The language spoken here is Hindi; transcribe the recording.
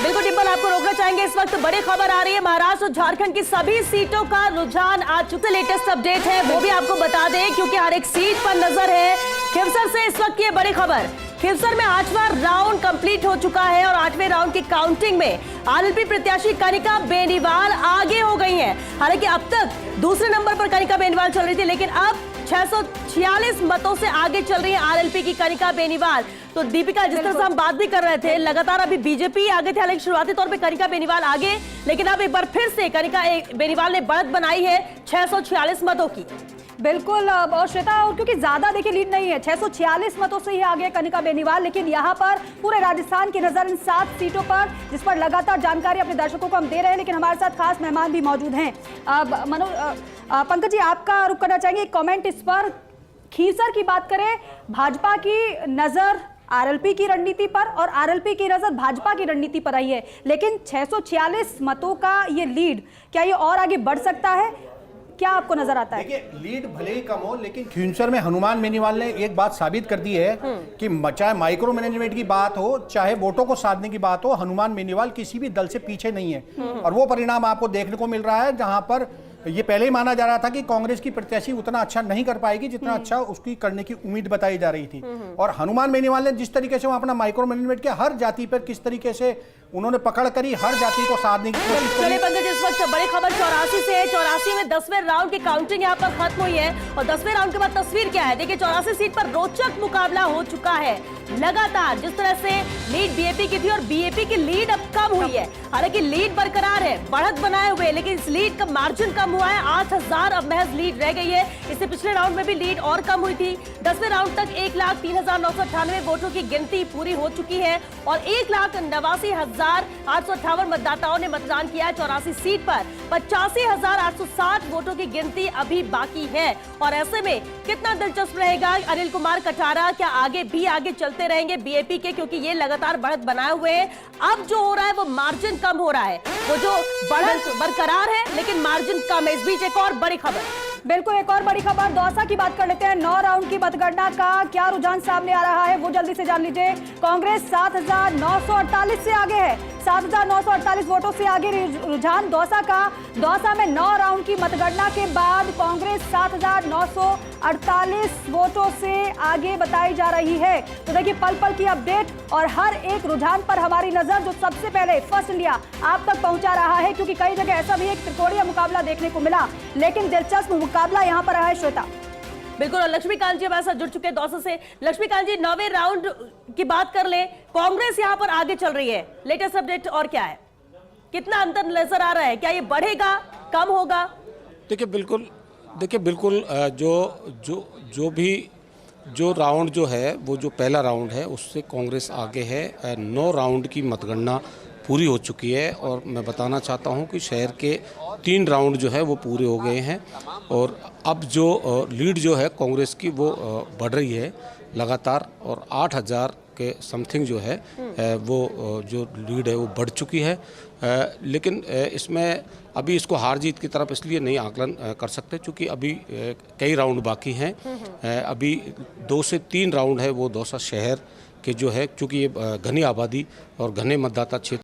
बिल्कुल डिम्पल, आपको रोकना चाहेंगे। इस वक्त बड़ी खबर आ रही है, महाराष्ट्र और झारखंड की सभी सीटों का रुझान आ चुका। लेटेस्ट अपडेट है वो भी आपको बता दें, क्योंकि हर एक सीट पर नजर है। खिवसर से इस वक्त की बड़ी खबर, खिवसर में 8वां राउंड कंप्लीट हो चुका है और 8वें राउंड की काउंटिंग में आरएलपी प्रत्याशी कनिका बेनीवाल आगे हो गई हैं। हालांकि अब तक दूसरे नंबर पर कनिका बेनीवाल चल रही थी, लेकिन अब 646 मतों से आगे चल रही है आरएलपी की कनिका बेनीवाल। तो दीपिका, जिस तरह से हम बात भी कर रहे थे, लगातार अभी बीजेपी आगे थे, हालांकि शुरुआती तौर पे कनिका बेनीवाल आगे, लेकिन अब एक बार फिर से कनिका बेनीवाल ने बढ़त बनाई है 646 मतों की। बिल्कुल। और श्वेता, और क्योंकि ज्यादा देखिए लीड नहीं है, 646 मतों से ही आगे कनिका बेनीवाल, लेकिन यहाँ पर पूरे राजस्थान की नजर इन 7 सीटों पर, जिस पर लगातार जानकारी अपने दर्शकों को हम दे रहे हैं, लेकिन हमारे साथ खास मेहमान भी मौजूद हैं। पंकज जी, आपका रुख करना चाहेंगे कमेंट इस पर। खीसर की बात करें, भाजपा की नजर आरएलपी की रणनीति पर और आरएलपी की नजर भाजपा की रणनीति पर आई है, लेकिन 646 मतों का ये लीड, क्या ये और आगे बढ़ सकता है? क्या आपको नजर आता है? देखिए, लीड भले ही कम हो, लेकिन खिवसर में हनुमान बेनीवाल ने एक बात साबित कर दी है कि चाहे माइक्रो मैनेजमेंट की बात हो, चाहे वोटों को साधने की बात हो, हनुमान बेनीवाल किसी भी दल से पीछे नहीं है। और वो परिणाम आपको देखने को मिल रहा है, जहां पर ये पहले ही माना जा रहा था कि कांग्रेस की प्रत्याशी उतना अच्छा नहीं कर पाएगी जितना अच्छा उसकी करने की उम्मीद बताई जा रही थी। और हनुमान बेनीवाल ने जिस तरीके से वो अपना माइक्रो मैनेजमेंट किया, हर जाति पर किस तरीके से उन्होंने पकड़ करी, हर जाति को साधने की कोशिश करी। चलिए पंकज, इस वक्त बड़ी खबर 84 से है। 84 में 10वें राउंड की काउंटिंग यहाँ पर खत्म हुई है और 10वें राउंड के बाद तस्वीर क्या है, देखिए 84 सीट पर रोचक मुकाबला हो चुका है। लगातार जिस तरह से लीड बीएपी की थी और बीएपी की लीड अब कम हुई है, हालांकि लीड बरकरार है, बढ़त बनाए हुए, लेकिन इस लीड का मार्जिन कम हुआ है। 8000 अब महज लीड रह गई है। इससे पिछले राउंड में भी लीड और कम हुई थी। 10वें राउंड तक 1,03,998 वोटों की गिनती पूरी हो चुकी है और 1,89,858 मतदाताओं ने मतदान किया है 84 सीट पर। 85,860 वोटों की गिनती अभी बाकी है और ऐसे में कितना दिलचस्प रहेगा, अनिल कुमार कटारा क्या आगे भी आगे चलते रहेंगे बीएपी के, क्योंकि ये लगातार बढ़त बनाए हुए हैं। अब जो हो रहा है वो मार्जिन कम हो रहा है, वो जो बढ़त बरकरार है लेकिन मार्जिन कम है। इस बीच एक और बड़ी खबर, बिल्कुल एक और बड़ी खबर, दौसा की बात कर लेते हैं। 9 राउंड की मतगणना का क्या रुझान सामने आ रहा है वो जल्दी से जान लीजिए। कांग्रेस 7,948 से आगे है, 7,948 वोटों से आगे रुझान दौसा का। दौसा में 9 राउंड की मतगणना के बाद कांग्रेस 7,948 वोटों से आगे बताई जा रही है। तो देखिए पल पल की अपडेट और हर एक रुझान पर हमारी नजर, जो सबसे पहले फर्स्ट इंडिया आप तक पहुंचा रहा है, क्योंकि कई जगह ऐसा भी एक त्रिकोणीय मुकाबला देखने को मिला, लेकिन दिलचस्प मुकाबला यहां पर रहा है। श्वेता, बिल्कुल। और लक्ष्मीकांत जी हमारे साथ जुड़ चुके हैं दौसा से। लक्ष्मीकांत जी, 9वें राउंड की बात कर ले, कांग्रेस यहां पर आगे चल रही है, लेटेस्ट अपडेट और क्या है, कितना अंतर नजर आ रहा है, क्या ये बढ़ेगा, कम होगा? देखिए बिल्कुल जो राउंड जो है, वो जो पहला राउंड है उससे कांग्रेस आगे है। 9 राउंड की मतगणना पूरी हो चुकी है और मैं बताना चाहता हूं कि शहर के 3 राउंड जो है वो पूरे हो गए हैं और अब जो लीड जो है कांग्रेस की वो बढ़ रही है लगातार और 8,000 के समथिंग जो है वो जो लीड है वो बढ़ चुकी है। लेकिन इसमें अभी इसको हार जीत की तरफ इसलिए नहीं आकलन कर सकते क्योंकि अभी कई राउंड बाकी हैं। अभी 2 से 3 राउंड है वो दौसा शहर के जो है, क्योंकि ये घनी आबादी और घने मतदाता क्षेत्र